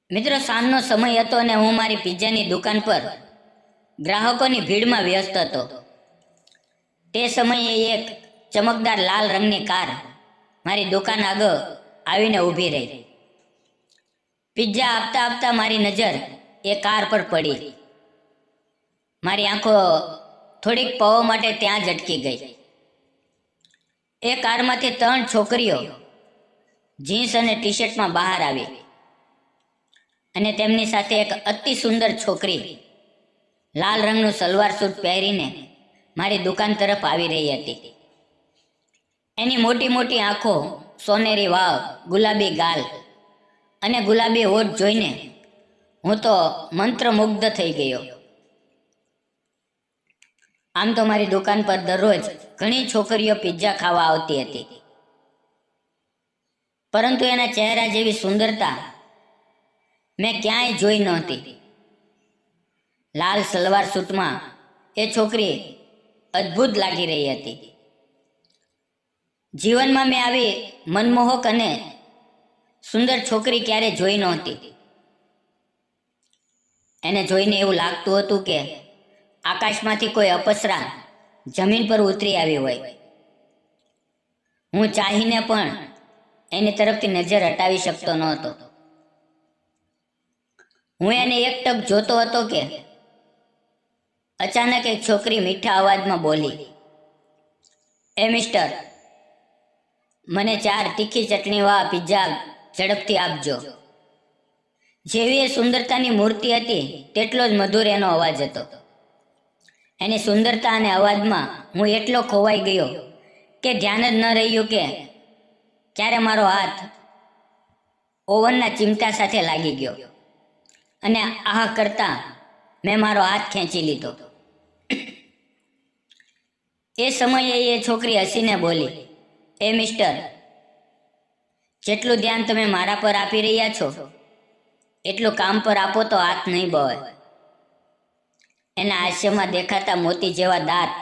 મિત્રો, સાંજનો સમય હતો અને હું મારી પિઝાની દુકાન પર ગ્રાહકોની ભીડમાં વ્યસ્ત હતો. તે સમયે એક ચમકદાર લાલ રંગની કાર મારી દુકાન આગળ આવીને ઊભી રહી. પિઝા આપતા આપતા મારી નજર એ કાર પર પડી. મારી આંખો થોડીક પળો માટે ત્યાં જ અટકી ગઈ. એ કારમાંથી 3 છોકરીઓ જીન્સ અને ટી શર્ટમાં બહાર આવી અને તેમની સાથે એક અતિ સુંદર છોકરી લાલ રંગનું સલવાર સૂટ પહેરીને મારી દુકાન તરફ આવી રહી હતી. એની મોટી મોટી આંખો, સોનેરી વાળ, ગુલાબી ગાલ અને ગુલાબી હોઠ જોઈને હું તો મંત્રમુગ્ધ થઈ ગયો. આમ તો મારી દુકાન પર દરરોજ ઘણી છોકરીઓ પિઝા ખાવા આવતી હતી, પરંતુ એના ચહેરા જેવી સુંદરતા મેં ક્યાંય જોઈ નહોતી. લાલ સલવાર સૂટમાં એ છોકરી અદ્ભુત લાગી રહી હતી. જીવનમાં મેં આવી મનમોહક અને સુંદર છોકરી ક્યારે જોઈ નહોતી. એને જોઈને એવું લાગતું હતું કે આકાશમાંથી કોઈ અપસરા જમીન પર ઉતરી આવી હોય. હું ચાહીને પણ એની તરફથી નજર હટાવી શકતો નહોતો. હું એને એકટક જોતો હતો કે અચાનક એક છોકરી મીઠા અવાજમાં બોલી, "એ મિસ્ટર, મને 4 તીખી ચટણીવાળા પિઝા ઝડપથી આપજો." જેવી એ સુંદરતાની મૂર્તિ હતી તેટલો જ મધુર એનો અવાજ હતો. એની સુંદરતા અને અવાજમાં હું એટલો ખોવાઈ ગયો કે ધ્યાન જ ન રહ્યું કે ક્યારે મારો હાથ ઓવનના ચીમટા સાથે લાગી ગયો અને આહ કરતા મેં મારો હાથ ખેંચી લીધો. એ સમયે એ છોકરી હસીને બોલી, "એ મિસ્ટર, જેટલું ધ્યાન તમે મારા પર આપી રહ્યા છો એટલું કામ પર આપો તો હાથ નહીં બળે." એના હાસ્યમાં દેખાતા મોતી જેવા દાંત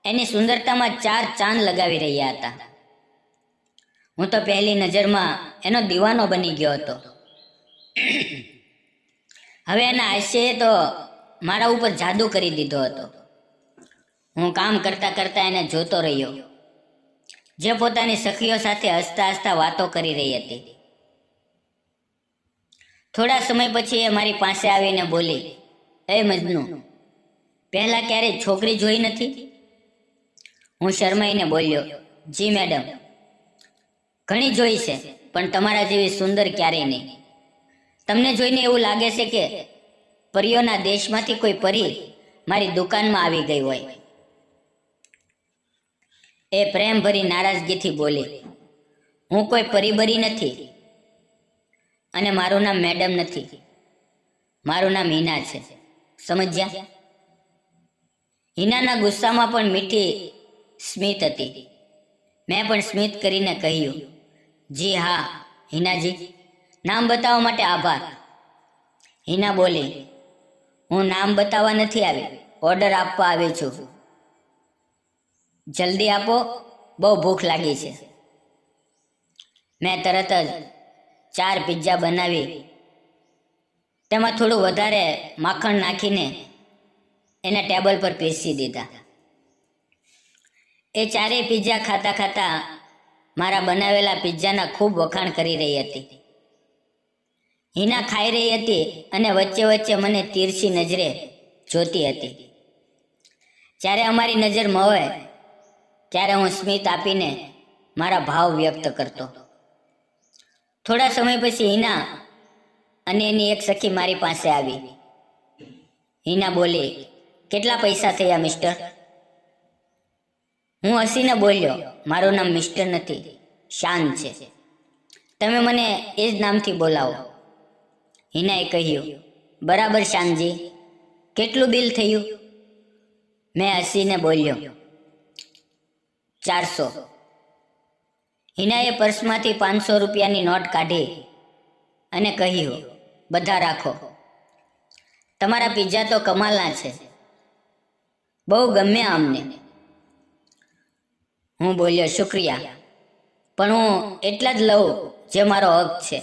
એની સુંદરતામાં 4 ચાંદ લગાવી રહ્યા હતા. હું તો પહેલી નજરમાં એનો દીવાનો બની ગયો હતો. હવે એના હાસ્યએ તો મારા ઉપર જાદુ કરી દીધો હતો. હું કામ કરતા કરતા એને જોતો રહ્યો, જે પોતાની સખીઓ સાથે હસતા હસતા વાતો કરી રહી હતી. થોડા સમય પછી એ મારી પાસે આવીને બોલી, "એ મજનુ, પહેલા ક્યારેય છોકરી જોઈ નથી?" હું શરમાઈને બોલ્યો, "જી મેડમ, ઘણી જોઈ છે, પણ તમારા જેવી સુંદર ક્યારેય નહીં. તમને જોઈને એવું લાગે છે કે પરીઓના દેશમાંથી કોઈ પરી મારી દુકાનમાં આવી ગઈ હોય." એ પ્રેમભરી નારાજગીથી બોલી, "હું કોઈ પરીબરી નથી અને મારું નામ મેડમ નથી. મારું નામ હિના છે, સમજ્યા?" હિનાના ગુસ્સામાં પણ મીઠી સ્મિત હતી. મેં પણ સ્મિત કરીને કહ્યું, "જી હા હિનાજી, નામ બતાવવા માટે આભાર." હિના બોલી, "હું નામ બતાવવા નથી આવી, ઓર્ડર આપવા આવી છું. જલ્દી આપો, બહુ ભૂખ લાગી છે." મેં તરત જ 4 પિઝા બનાવી તેમાં થોડું વધારે માખણ નાખીને એના ટેબલ પર પીરસી દીધા. એ 4 પિઝા ખાતા ખાતા મારા બનાવેલા પિઝાના ખૂબ વખાણ કરી રહી હતી. હિના ખાઈ રહી હતી અને વચ્ચે વચ્ચે મને તીરછી નજરે જોતી હતી. જ્યારે અમારી નજર મળે ત્યારે હું સ્મિત આપીને મારા ભાવ વ્યક્ત કરતો. થોડા સમય પછી હિના અને એની એક સખી મારી પાસે આવી. હિના બોલી, "કેટલા પૈસા થયા મિસ્ટર?" હું હસીને બોલ્યો, "મારું નામ મિસ્ટર નથી, શાન છે. તમે મને એ જ નામથી બોલાવો." હિનાએ કહ્યું, "બરાબર શાનજી, કેટલું બિલ થયું?" મેં હસીને બોલ્યો, "400." હિનાએ પર્સમાંથી 500 રૂપિયાની નોટ કાઢી અને કહ્યું, "બધા રાખો. તમારા પિઝા તો કમાલના છે, બહુ ગમ્યા અમને." હું બોલ્યો, "શુક્રિયા, પણ હું એટલા જ લઉં જે મારો હક છે.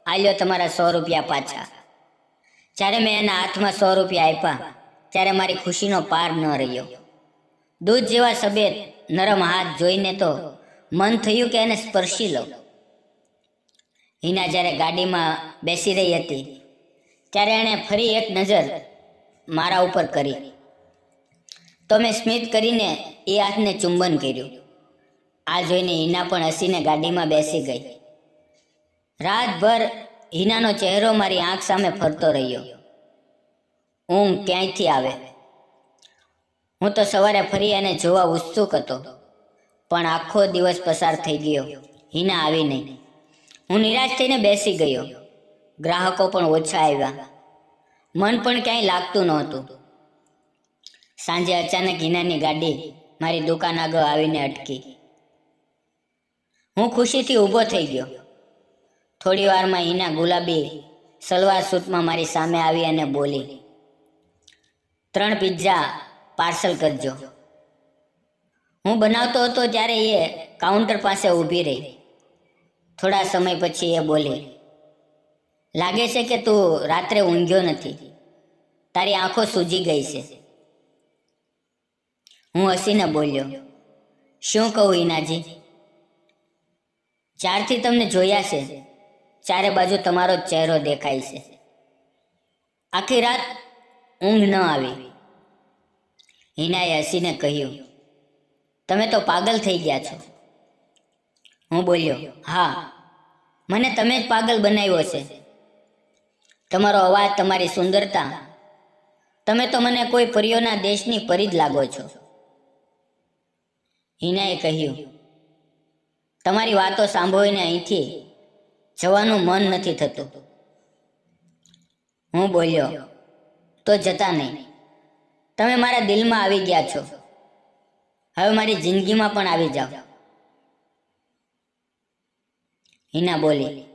આ લ્યો તમારા 100 રૂપિયા પાછા. જ્યારે મેં એના હાથમાં 100 રૂપિયા આપ્યા ત્યારે મારી ખુશીનો પાર ન રહ્યો. દૂધ જેવા સફેદ નરમ હાથ જોઈને તો મન થયું કે એને સ્પર્શી લઉં. હિના જ્યારે ગાડીમાં બેસી રહી હતી ત્યારે એણે ફરી એક નજર મારા ઉપર કરી તો મેં સ્મિત કરીને એ હાથને ચુંબન કર્યું. આ જોઈને હિના પણ હસીને ગાડીમાં બેસી ગઈ. રાતભર હિનાનો ચહેરો મારી આંખ સામે ફરતો રહ્યો. ઊંઘ ક્યાંયથી આવે? હું તો સવારે ફરી એને જોવા ઉત્સુક હતો, પણ આખો દિવસ પસાર થઈ ગયો. હિના આવી નહીં. હું નિરાશ થઈને બેસી ગયો. ગ્રાહકો પણ ઓછા આવ્યા. મન પણ ક્યાંય લાગતું નહોતું. સાંજે અચાનક હિનાની ગાડી મારી દુકાન આગળ આવીને અટકી. હું ખુશીથી ઊભો થઈ ગયો. થોડી વારમાં હિના ગુલાબી સલવાર સૂટમાં મારી સામે આવી અને બોલી, 3 પિઝા પાર્સલ કરજો. હું બનાવતો હતો ત્યારે એ કાઉન્ટર પાસે ઊભી રહી. થોડા સમય પછી એ બોલી, લાગે છે કે તું રાત્રે ઊંઘ્યો નથી, તારી આંખો સૂજી ગઈ છે. હું હસીને બોલ્યો, શું કહું હિનાજી? જ્યારથી તમને જોયા છે ચારે બાજુ તમારો જ ચહેરો દેખાય છે. આખી રાત ઊંઘ ન આવી. હિનાએ હસીને કહ્યું, તમે તો પાગલ થઈ ગયા છો. હું બોલ્યો, હા, મને તમે જ પાગલ બનાવ્યો છે. તમારો અવાજ, તમારી સુંદરતા, તમે તો મને કોઈ પરીઓના દેશની પરી જ લાગો છો. હિનાએ કહ્યું, તમારી વાતો સાંભળીને અહીંથી જવાનું મન નથી થતું. હું બોલ્યો, તો જતા નહીં. તમે મારા દિલમાં આવી ગયા છો. હવે મારી જિંદગીમાં પણ આવી જાઓ. હિના બોલી,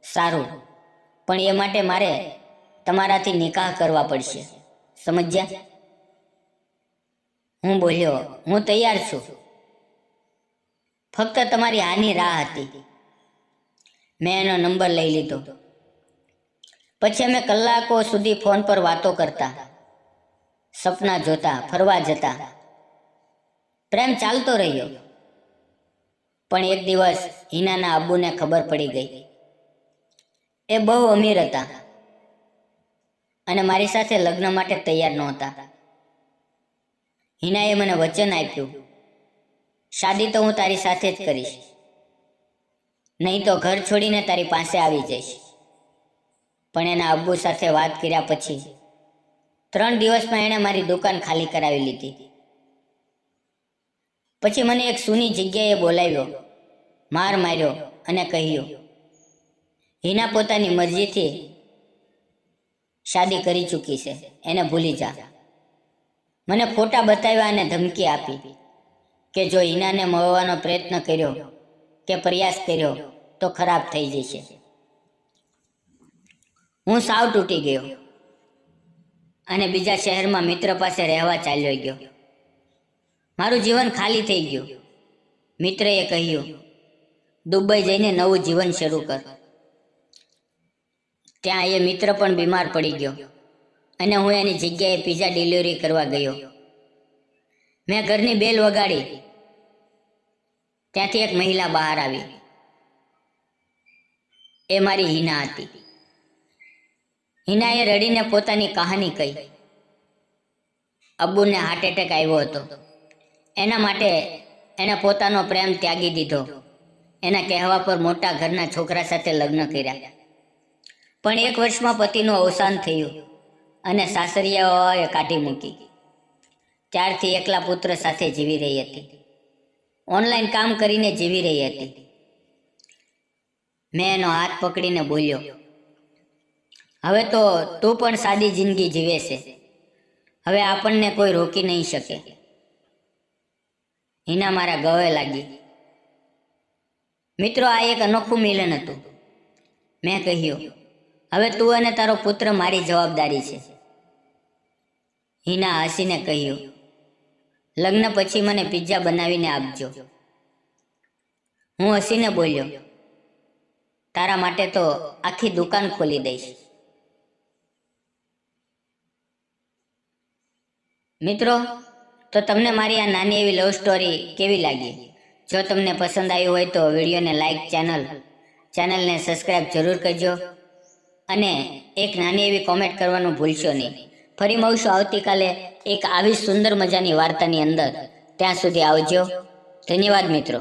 સારું, પણ એ માટે મારે તમારાથી નિકાહ કરવા પડશે, સમજ્યા? હું બોલ્યો, હું તૈયાર છું. ફક્ત તમારી હાની રાહ હતી. મેં એનો નંબર લઈ લીધો. પછી અમે કલાકો સુધી ફોન પર વાતો કરતા, સપના જોતા, ફરવા જતા. પ્રેમ ચાલતો રહ્યો. પણ એક દિવસ હિનાના આબુને ખબર પડી ગઈ. એ બહુ અમીર હતા અને મારી સાથે લગ્ન માટે તૈયાર નહોતા. હિનાએ મને વચન આપ્યું, શાદી તો હું તારી સાથે જ કરીશ, નહીં તો ઘર છોડીને તારી પાસે આવી જઈશ. પણ એના અબ્બુ સાથે વાત કર્યા પછી 3 દિવસમાં એણે મારી દુકાન ખાલી કરાવી લીધી. પછી મને એક સૂની જગ્યાએ બોલાવ્યો, માર માર્યો અને કહ્યું, હિના પોતાની મરજીથી શાદી કરી ચૂકી છે, એને ભૂલી જા. મને ફોટા બતાવ્યા અને ધમકી આપી કે જો હિનાને મળવાનો પ્રયત્ન કર્યો કે પ્રયાસ કર્યો તો ખરાબ થઈ જશે. હું સાવ તૂટી ગયો અને બીજા શહેરમાં મિત્ર પાસે રહેવા ચાલ્યો ગયો. મારું જીવન ખાલી થઈ ગયું. મિત્રએ કહ્યું, દુબઈ જઈને નવું જીવન શરૂ કર. ત્યાં એ મિત્ર પણ બીમાર પડી ગયો અને હું એની જગ્યાએ પિઝા ડિલિવરી કરવા ગયો. મેં ઘરની બેલ વગાડી. ત્યાંથી એક મહિલા બહાર આવી. એ મારી હિના હતી. હિનાએ રડીને પોતાની કહાની કહી. અબ્બુને હાર્ટ એટેક આવ્યો હતો. એના માટે એણે પોતાનો પ્રેમ ત્યાગી દીધો. એના કહેવા પર મોટા ઘરના છોકરા સાથે લગ્ન કર્યા. પણ 1 વર્ષમાં પતિનું અવસાન થયું અને સાસરિયાઓએ કાઢી મૂકી. ત્યારથી એકલા પુત્ર સાથે જીવી રહી હતી. ઓનલાઈન કામ કરીને જીવી રહી હતી. મેં એનો હાથ પકડીને બોલ્યો, હવે તો તું પણ સાદી જિંદગી જીવે છે. હવે આપણને કોઈ રોકી નહીં શકે. હિના મારા ગળે લાગી. મિત્રો, આ એક અનોખું મિલન હતું. મેં કહ્યું, હવે તું અને તારો પુત્ર મારી જવાબદારી છે. હિના હસીને કહ્યું, લગ્ન પછી મને પિઝા બનાવીને આપજો. હું હસીને બોલ્યો, તારા માટે તો આખી દુકાન ખોલી દઈશ. મિત્રો, તો તમને મારી આ નાની એવી લવ સ્ટોરી કેવી લાગી? જો તમને પસંદ આવી હોય તો વિડીયોને લાઈક, ચેનલને સબસ્ક્રાઈબ જરૂર કરજો અને એક નાની એવી કોમેન્ટ કરવાનું ભૂલશો નહીં. ફરી મળશું આવતીકાલે એક આવી સુંદર મજાની વાર્તાની અંદર. ત્યાં સુધી આવજો. ધન્યવાદ મિત્રો.